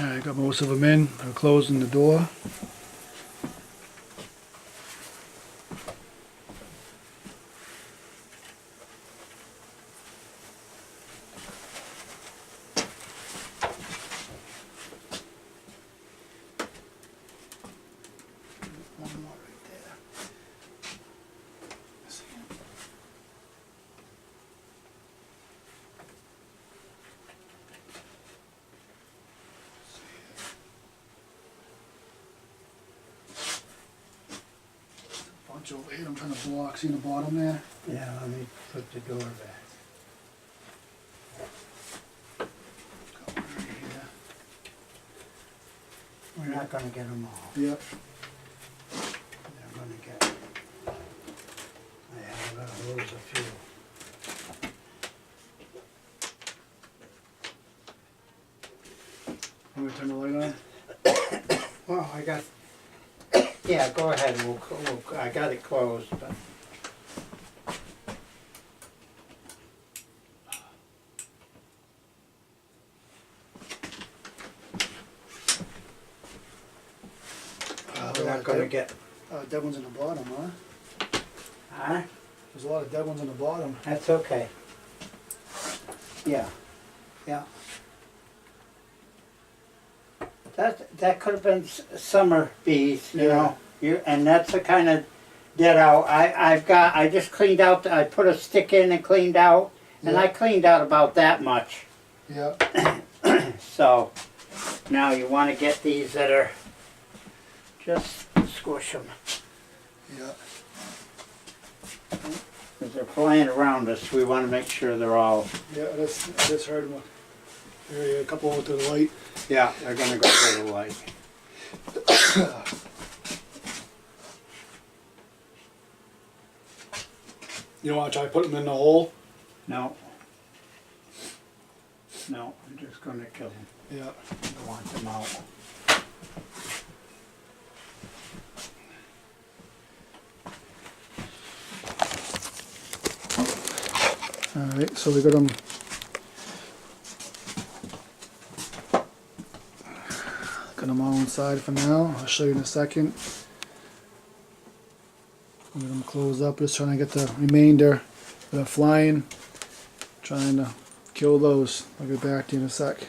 Alright, got most of them in. I'm closing the door. One more right there. See. Bunch over here. I'm trying to block. See the bottom there? Yeah, let me put the door back. Got one right here. We're not gonna get them all. Yep. They're gonna get, I'm gonna lose a few. I'm gonna turn the light on. Well, I got, yeah, go ahead, I got it closed, but. We're not gonna get, Dead ones in the bottom, huh? huh? There's a lot of dead ones in the bottom. That's okay. Yeah, yeah. That could have been summer bees, you know. And that's the kind of dead out. I just cleaned out. I put a stick in and cleaned out, and I cleaned out about that much. Yeah. So now you want to get these that are just squish them. Yeah. Because they're flying around us, we want to make sure they're all. Yeah, I just heard one. There, a couple over to the light. Yeah, they're going to go to the light. You don't want to try putting them in the hole? No. No, I'm just going to kill them. Yeah. I want them out. Alright, so we got them. Got them all inside for now. I'll show you in a second. I'm going to close up, just trying to get the remainder that are flying. Trying to kill those. I'll get back to you in a sec.